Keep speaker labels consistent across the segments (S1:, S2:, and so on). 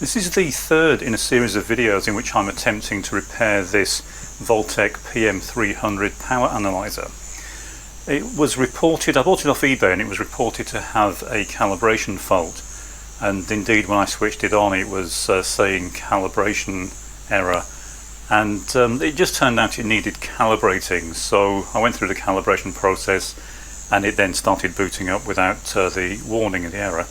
S1: This is the third in a series of videos in which I'm attempting to repair this Voltech PM300 power analyzer. It was reported, I bought it off eBay, and it was reported to have a calibration fault, and indeed when I switched it on it was saying calibration error, and it just turned out it needed calibrating. So I went through the calibration process and it then started booting up without the warning of the error.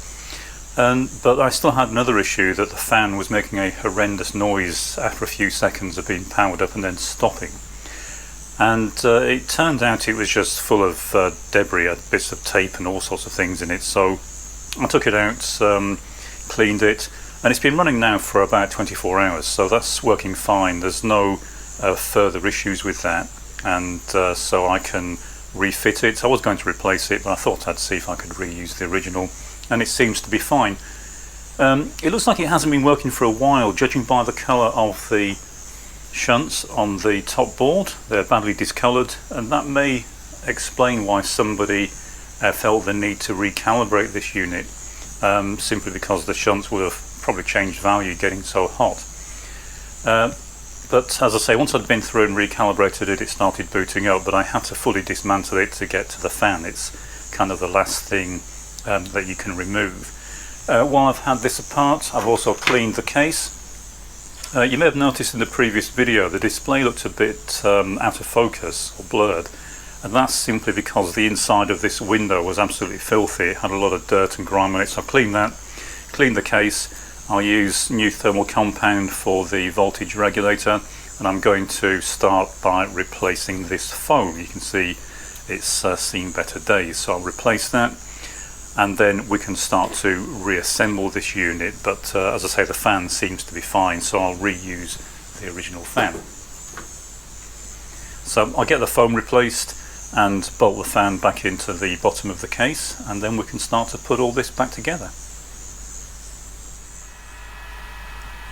S1: But I still had another issue, that the fan was making a horrendous noise after a few seconds of being powered up and then stopping. And it turned out it was just full of debris, had bits of tape and all sorts of things in it. So I took it out, cleaned it, and it's been running now for about 24 hours, so that's working fine. There's no further issues with that, and so I can refit it. I was going to replace it, but I thought I'd see if I could reuse the original, and it seems to be fine. It looks like it hasn't been working for a while, judging by the colour of the shunts on the top board. They're badly discoloured, and that may explain why somebody felt the need to recalibrate this unit, simply because the shunts would have probably changed value getting so hot. But as I say, once I'd been through and recalibrated it, it started booting up, but I had to fully dismantle it to get to the fan. It's kind of the last thing that you can remove. While I've had this apart, I've also cleaned the case. You may have noticed in the previous video the display looked a bit out of focus or blurred, and that's simply because the inside of this window was absolutely filthy. It had a lot of dirt and grime on it, so I've cleaned that, cleaned the case. I'll use new thermal compound for the voltage regulator, and I'm going to start by replacing this foam. You can see it's seen better days, so I'll replace that, and then we can start to reassemble this unit. But as I say, the fan seems to be fine, so I'll reuse the original fan. So I'll get the foam replaced and bolt the fan back into the bottom of the case, and then we can start to put all this back together.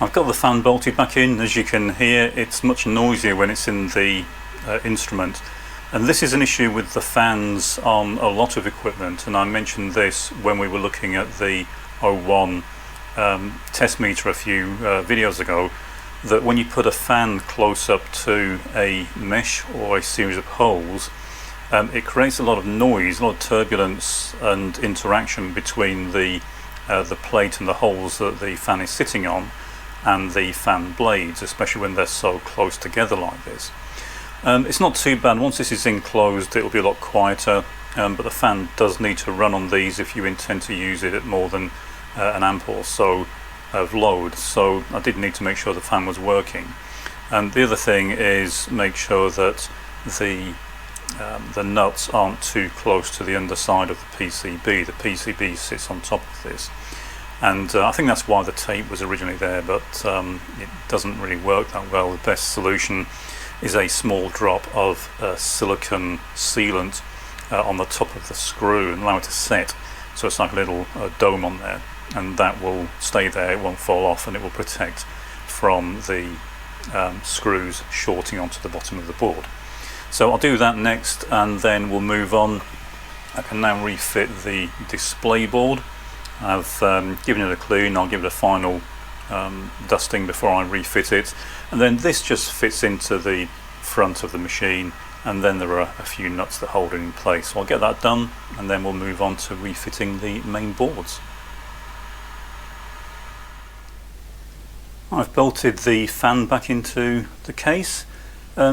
S1: I've got the fan bolted back in. As you can hear, it's much noisier when it's in the instrument, and this is an issue with the fans on a lot of equipment, and I mentioned this when we were looking at the 01 test meter a few videos ago, that when you put a fan close up to a mesh or a series of holes, it creates a lot of noise, a lot of turbulence and interaction between the plate and the holes that the fan is sitting on and the fan blades, especially when they're so close together like this. It's not too bad. Once this is enclosed, it'll be a lot quieter, but the fan does need to run on these if you intend to use it at more than an amp or so of load. So I did need to make sure the fan was working. And the other thing is make sure that the nuts aren't too close to the underside of the PCB. The PCB sits on top of this, and I think that's why the tape was originally there, but it doesn't really work that well. The best solution is a small drop of silicone sealant on the top of the screw and allow it to set, so it's like a little dome on there, and that will stay there, it won't fall off, and it will protect from the screws shorting onto the bottom of the board. So I'll do that next, and then we'll move on. I can now refit the display board. I've given it a clean. I'll give it a final dusting before I refit it, and then this just fits into the front of the machine, and then there are a few nuts that hold it in place. So I'll get that done, and then we'll move on to refitting the main boards. I've bolted the fan back into the case.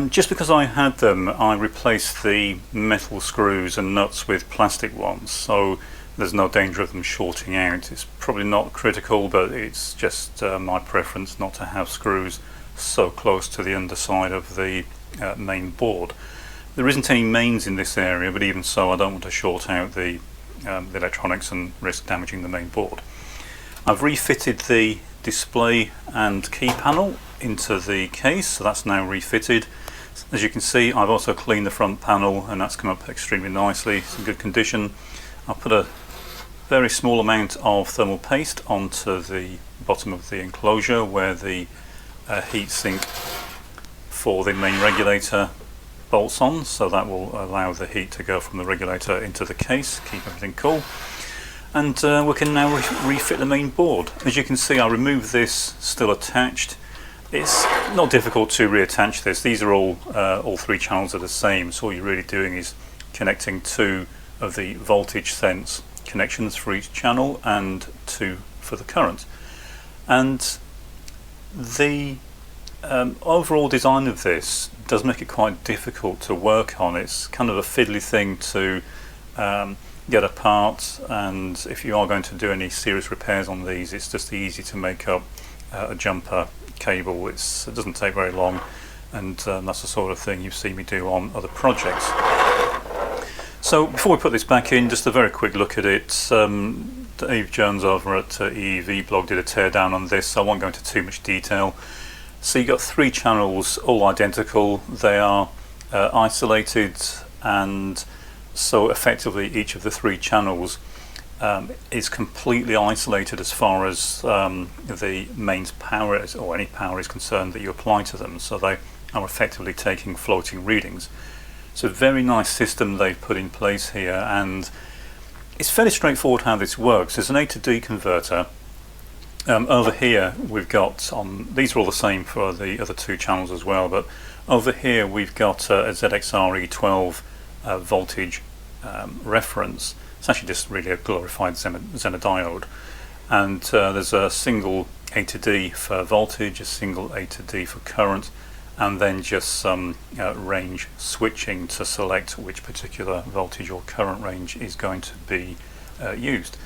S1: Just because I had them, I replaced the metal screws and nuts with plastic ones, so there's no danger of them shorting out. It's probably not critical, but it's just my preference not to have screws so close to the underside of the main board. There isn't any mains in this area, but even so I don't want to short out the electronics and risk damaging the main board. I've refitted the display and key panel into the case, so that's now refitted. As you can see, I've also cleaned the front panel, and that's come up extremely nicely. It's in good condition. I'll put a very small amount of thermal paste onto the bottom of the enclosure where the heat sink for the main regulator bolts on, so that will allow the heat to go from the regulator into the case, keep everything cool. And we can now refit the main board. As you can see, I removed this still attached. It's not difficult to reattach this. These are all three channels are the same, so all you're really doing is connecting two of the voltage sense connections for each channel and two for the current. And the overall design of this does make it quite difficult to work on. It's kind of a fiddly thing to get apart, and if you are going to do any serious repairs on these, it's just easy to make up a jumper cable. It doesn't take very long, and that's the sort of thing you've seen me do on other projects. So before we put this back in, just a very quick look at it. Dave Jones over at EEV blog did a teardown on this, so I won't go into too much detail. So you've got three channels, all identical. They are isolated, and so effectively each of the three channels is completely isolated as far as the mains power is, or any power is concerned that you apply to them. So they are effectively taking floating readings. It's a very nice system they've put in place here, and it's fairly straightforward how this works. There's an A to D converter. Over here we've got, these are all the same for the other two channels as well, but over here we've got a ZXRE12 voltage reference. It's actually just really a glorified Zener diode, and there's a single A to D for voltage, a single A to D for current, and then just some range switching to select which particular voltage or current range is going to be used.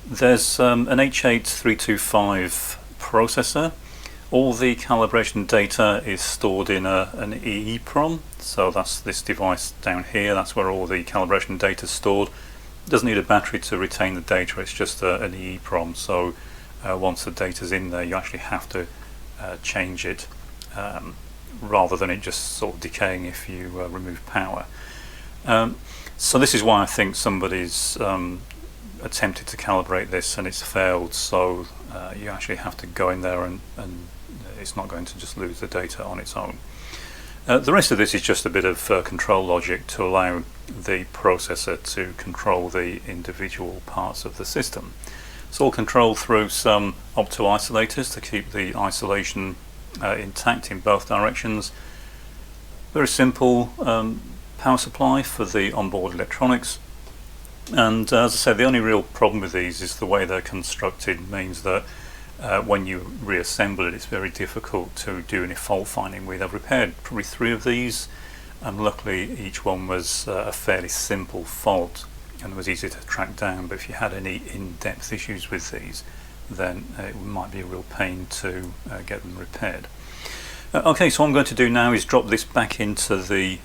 S1: There's an H8325 processor. All the calibration data is stored in an EEPROM, so that's this device down here. That's where all the calibration data is stored. It doesn't need a battery to retain the data, it's just an EEPROM, so once the data's in there you actually have to change it, rather than it just sort of decaying if you remove power. So this is why I think somebody's attempted to calibrate this and it's failed, so you actually have to go in there and it's not going to just lose the data on its own. The rest of this is just a bit of control logic to allow the processor to control the individual parts of the system. It's all controlled through some opto-isolators to keep the isolation intact in both directions. Very simple power supply for the onboard electronics. And as I said, the only real problem with these is the way they're constructed means that when you reassemble it, it's very difficult to do any fault finding with. I've repaired probably 3 of these, and luckily each one was a fairly simple fault and was easy to track down. But if you had any in-depth issues with these, then it might be a real pain to get them repaired. Okay, so what I'm going to do now is drop this back into the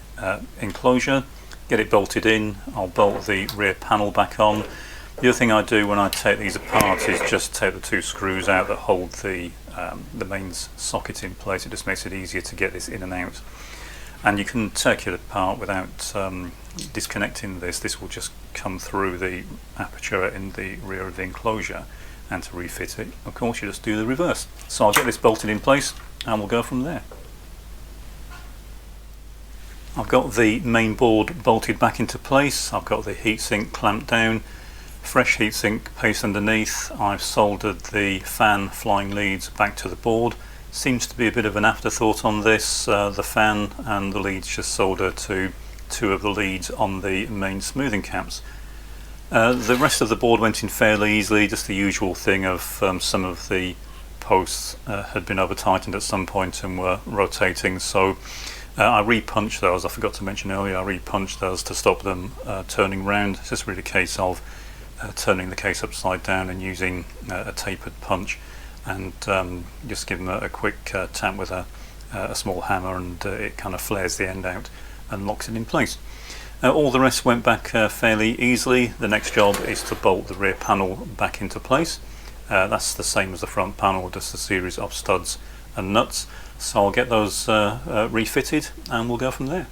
S1: enclosure, get it bolted in. I'll bolt the rear panel back on. The other thing I do when I take these apart is just take the 2 screws out that hold the mains socket in place. It just makes it easier to get this in and out. And you can take it apart without disconnecting this. This will just come through the aperture in the rear of the enclosure, and to refit it, of course, you just do the reverse. So I'll get this bolted in place and we'll go from there. I've got the main board bolted back into place. I've got the heatsink clamped down, fresh heatsink paste underneath. I've soldered the fan flying leads back to the board. Seems to be a bit of an afterthought on this. The fan and the leads just solder to 2 of the leads on the main smoothing caps. The rest of the board went in fairly easily, just the usual thing of some of the posts had been over tightened at some point and were rotating, so I re-punched those. I forgot to mention earlier, I re-punched those to stop them turning round. It's just really a case of turning the case upside down and using a tapered punch, and just give them a quick tap with a small hammer, and it kind of flares the end out and locks it in place. All the rest went back fairly easily. The next job is to bolt the rear panel back into place. That's the same as the front panel, just a series of studs and nuts. So I'll get those refitted and we'll go from there.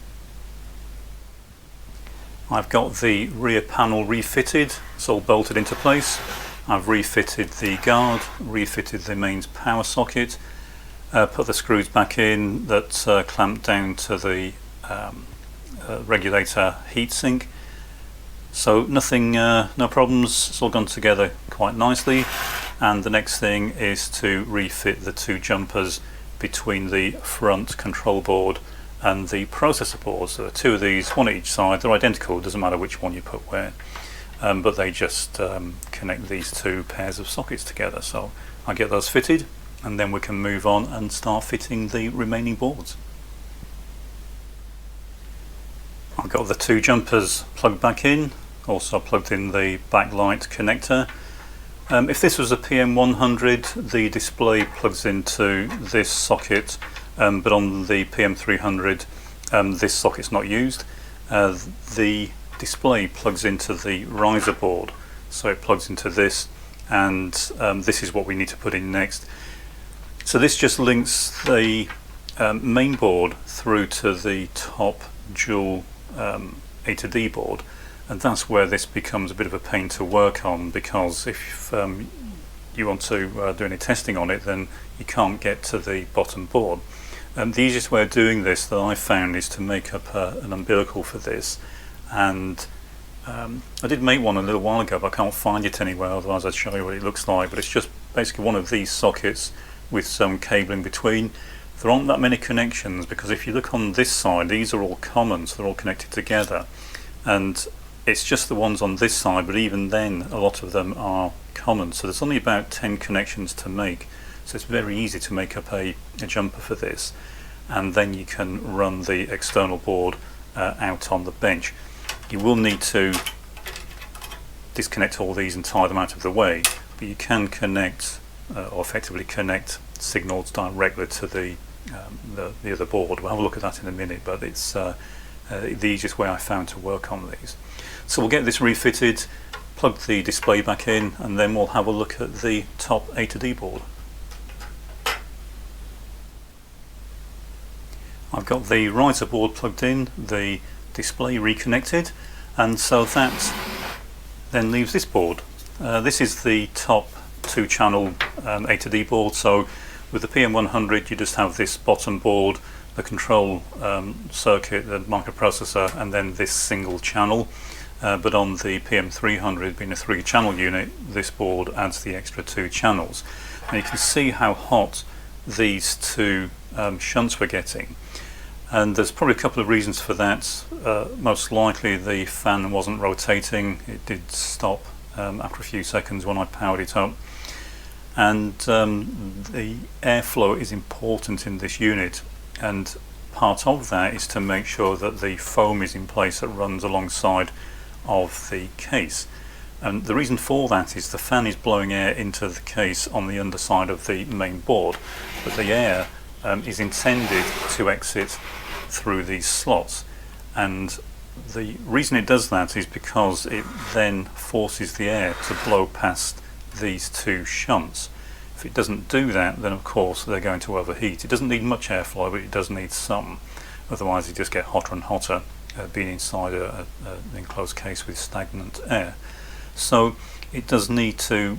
S1: I've got the rear panel refitted, it's all bolted into place. I've refitted the guard, refitted the mains power socket, put the screws back in that clamp down to the regulator heatsink. So nothing, no problems, it's all gone together quite nicely. And the next thing is to refit the two jumpers between the front control board and the processor board. So there are two of these, one at each side. They're identical, doesn't matter which one you put where, but they just connect these two pairs of sockets together. So I get those fitted, and then we can move on and start fitting the remaining boards. I've got the two jumpers plugged back in, also plugged in the backlight connector. If this was a PM300, the display plugs into this socket, but on the PM300 this socket's not used. The display plugs into the riser board, so it plugs into this, and this is what we need to put in next. So this just links the main board through to the top dual A to D board, and that's where this becomes a bit of a pain to work on, because if you want to do any testing on it, then you can't get to the bottom board. The easiest way of doing this that I found is to make up an umbilical for this, and I did make one a little while ago, but I can't find it anywhere, otherwise I'd show you what it looks like. But it's just basically one of these sockets with some cable in between. There aren't that many connections, because if you look on this side, these are all common, so they're all connected together, and it's just the ones on this side, but even then a lot of them are common, so there's only about 10 connections to make. So it's very easy to make up a jumper for this, and then you can run the external board out on the bench. You will need to disconnect all these and tie them out of the way, but you can connect or effectively connect signals directly to the other board. We'll have a look at that in a minute, but it's the easiest way I found to work on these. So we'll get this refitted, plug the display back in, and then we'll have a look at the top A to D board. I've got the riser board plugged in, the display reconnected, and so that then leaves this board. This is the top two channel A to D board. So with the PM300 you just have this bottom board, the control circuit, the microprocessor, and then this single channel. But on the PM300, being a 3-channel unit, this board adds the extra 2 channels. And you can see how hot these two shunts were getting. And there's probably a couple of reasons for that. Most likely the fan wasn't rotating. It did stop after a few seconds when I powered it up. And the airflow is important in this unit, and part of that is to make sure that the foam is in place that runs alongside of the case. And the reason for that is the fan is blowing air into the case on the underside of the main board, but the air is intended to exit through these slots, and the reason it does that is because it then forces the air to blow past these two shunts. If it doesn't do that, then of course they're going to overheat. It doesn't need much airflow, but it does need some, otherwise you just get hotter and hotter being inside an enclosed case with stagnant air. So it does need to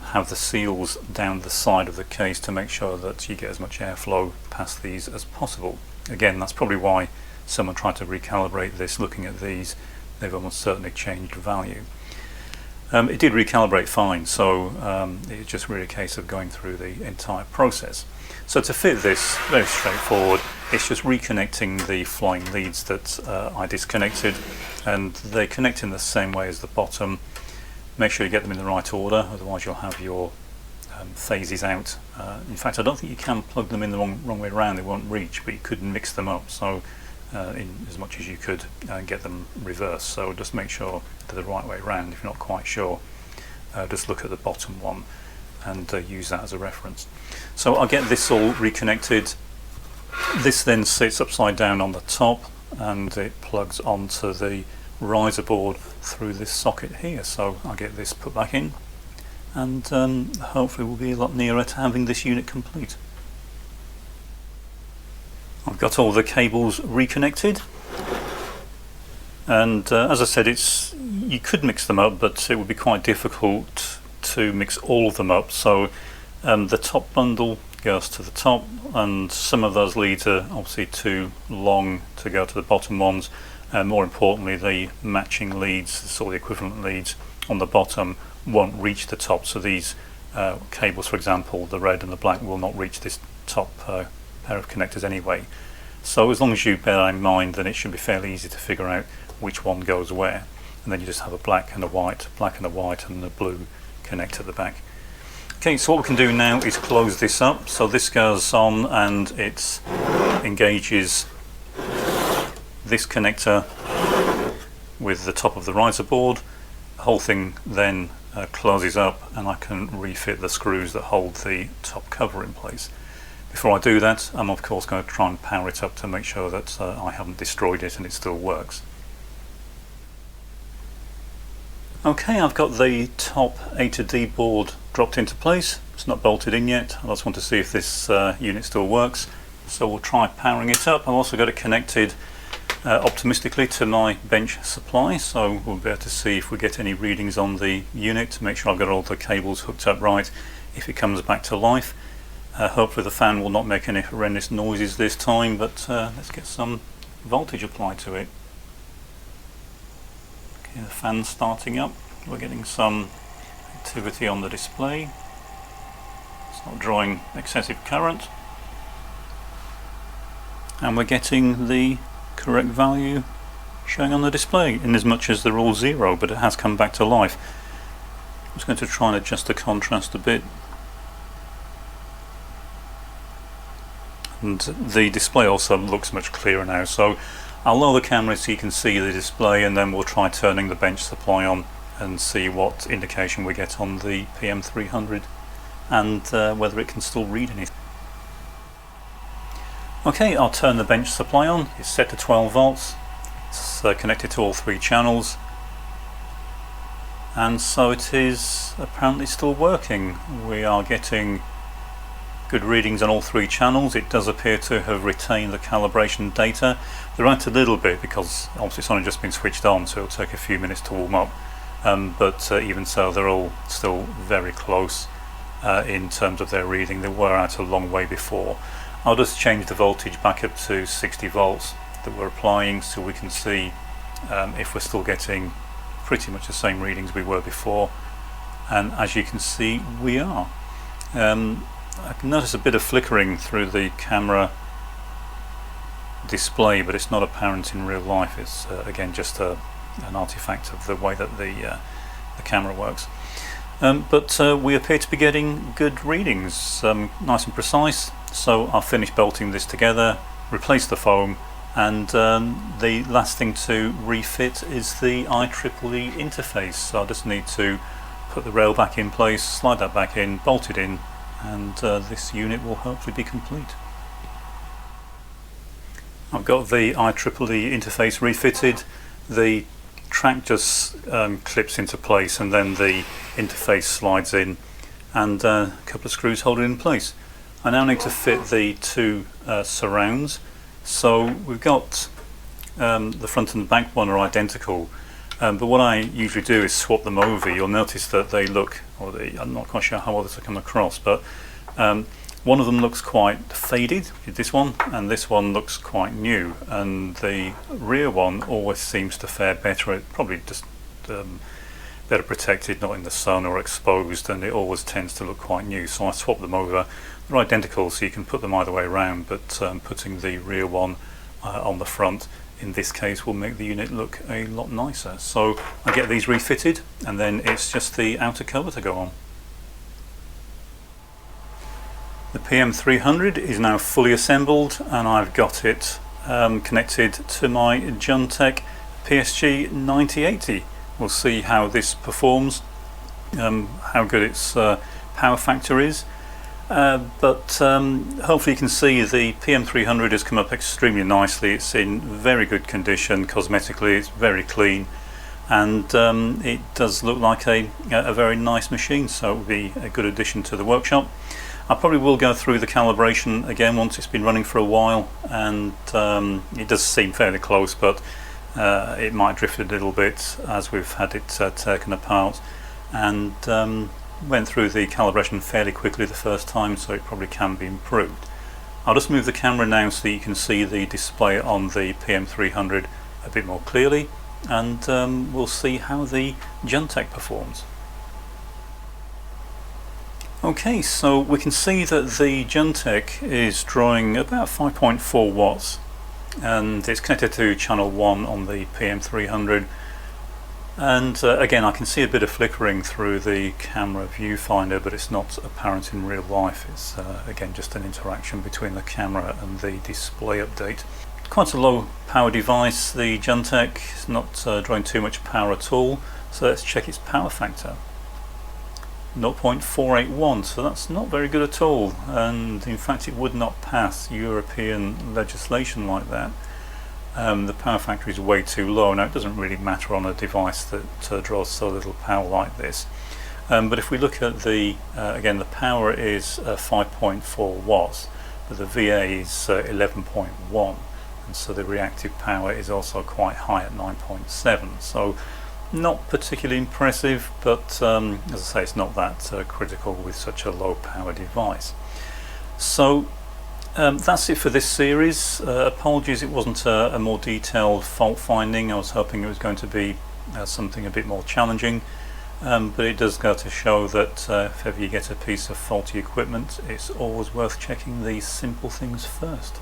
S1: have the seals down the side of the case to make sure that you get as much airflow past these as possible. Again, that's probably why someone tried to recalibrate this. Looking at these, they've almost certainly changed value. It did recalibrate fine, so it's just really a case of going through the entire process. So to fit this, very straightforward. It's just reconnecting the flying leads that I disconnected, and they connect in the same way as the bottom. Make sure you get them in the right order, otherwise you'll have your phases out. In fact, I don't think you can plug them in the wrong way around, they won't reach, but you could mix them up, so in as much as you could get them reversed. So just make sure they're the right way around. If you're not quite sure, just look at the bottom one and use that as a reference. So I'll get this all reconnected. This then sits upside down on the top, and it plugs onto the riser board through this socket here. So I'll get this put back in, and hopefully we'll be a lot nearer to having this unit complete. I've got all the cables reconnected, and as I said, you could mix them up, but it would be quite difficult to mix all of them up. So the top bundle goes to the top, and some of those leads are obviously too long to go to the bottom ones, More importantly, the matching leads, sort of the equivalent leads on the bottom, won't reach the top. So these cables, for example, the red and the black, will not reach this top pair of connectors anyway. So as long as you bear that in mind, then it should be fairly easy to figure out which one goes where. And then you just have a black and a white, and a blue connector at the back. Okay, so what we can do now is close this up. So this goes on and it engages this connector with the top of the riser board. The whole thing then closes up, and I can refit the screws that hold the top cover in place. Before I do that, I'm of course going to try and power it up to make sure that I haven't destroyed it and it still works. Okay, I've got the top A to D board dropped into place. It's not bolted in yet. I just want to see if this unit still works. So we'll try powering it up. I've also got it connected optimistically to my bench supply, so we'll be able to see if we get any readings on the unit to make sure I've got all the cables hooked up right if it comes back to life. Hopefully the fan will not make any horrendous noises this time, but let's get some voltage applied to it. Okay, the fan's starting up. We're getting some activity on the display. It's not drawing excessive current. And we're getting the correct value showing on the display, in as much as they're all 0, but it has come back to life. I'm just going to try and adjust the contrast a bit. And the display also looks much clearer now, so I'll lower the camera so you can see the display, and then we'll try turning the bench supply on and see what indication we get on the PM300 and whether it can still read anything. Okay, I'll turn the bench supply on. It's set to 12 volts. It's connected to all 3 channels, and so it is apparently still working. We are getting good readings on all 3 channels. It does appear to have retained the calibration data. They're out a little bit because obviously it's only just been switched on, so it'll take a few minutes to warm up, but even so they're all still very close in terms of their reading. They were out a long way before. I'll just change the voltage back up to 60 volts that we're applying so we can see if we're still getting pretty much the same readings we were before, and as you can see we are. I can notice a bit of flickering through the camera display, but it's not apparent in real life. It's again just an artifact of the way that the camera works. But we appear to be getting good readings, nice and precise. So I'll finish bolting this together, replace the foam, and the last thing to refit is the IEEE interface. So I just need to put the rail back in place, slide that back in, bolt it in, and this unit will hopefully be complete. I've got the IEEE interface refitted. The track just clips into place, and then the interface slides in, and a couple of screws hold it in place. I now need to fit the 2 surrounds. So we've got the front and the back one are identical, but what I usually do is swap them over. You'll notice that they look, I'm not quite sure how well this will come across, but one of them looks quite faded, this one, and this one looks quite new, and the rear one always seems to fare better. It probably just better protected, not in the sun or exposed, and it always tends to look quite new. So I swap them over. They're identical, so you can put them either way around, but putting the rear one on the front in this case will make the unit look a lot nicer. So I get these refitted, and then it's just the outer cover to go on. The PM300 is now fully assembled, and I've got it connected to my Juntech PSG 9080. We'll see how this performs, how good its power factor is, but hopefully you can see the PM300 has come up extremely nicely. It's in very good condition cosmetically, it's very clean, and it does look like a very nice machine, so it will be a good addition to the workshop. I probably will go through the calibration again once it's been running for a while, and it does seem fairly close, but it might drift a little bit as we've had it taken apart, and went through the calibration fairly quickly the first time, so it probably can be improved. I'll just move the camera now so that you can see the display on the PM300 a bit more clearly, and we'll see how the Voltech performs. Okay, so we can see that the Voltech is drawing about 5.4 watts, and it's connected to channel 1 on the PM300, and again I can see a bit of flickering through the camera viewfinder, but it's not apparent in real life. It's again just an interaction between the camera and the display update. Quite a low power device, the Voltech. It's not drawing too much power at all, so let's check its power factor. 0.481, so that's not very good at all, and in fact it would not pass European legislation like that. The power factor is way too low. Now it doesn't really matter on a device that draws so little power like this, but if we look at the again, the power is 5.4 watts, but the VA is 11.1, and so the reactive power is also quite high at 9.7, so not particularly impressive, but as I say, it's not that critical with such a low power device. So that's it for this series. Apologies it wasn't a more detailed fault finding. I was hoping it was going to be something a bit more challenging, but it does go to show that if ever you get a piece of faulty equipment, it's always worth checking these simple things first.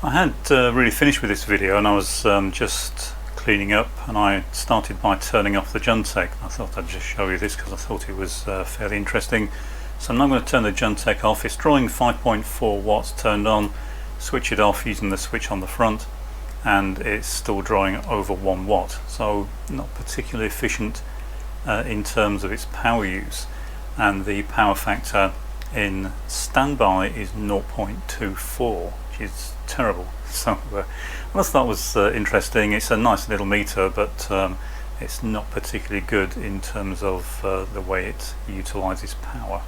S1: I had really finished with this video, and I was just cleaning up, and I started by turning off the Voltech. I thought I'd just show you this because I thought it was fairly interesting. So I'm now going to turn the Voltech off. It's drawing 5.4 watts turned on, switch it off using the switch on the front, and it's still drawing over 1 watt, so not particularly efficient in terms of its power use, and the power factor in standby is 0.24, which is terrible. So I thought that was interesting. It's a nice little meter, but it's not particularly good in terms of the way it utilises power.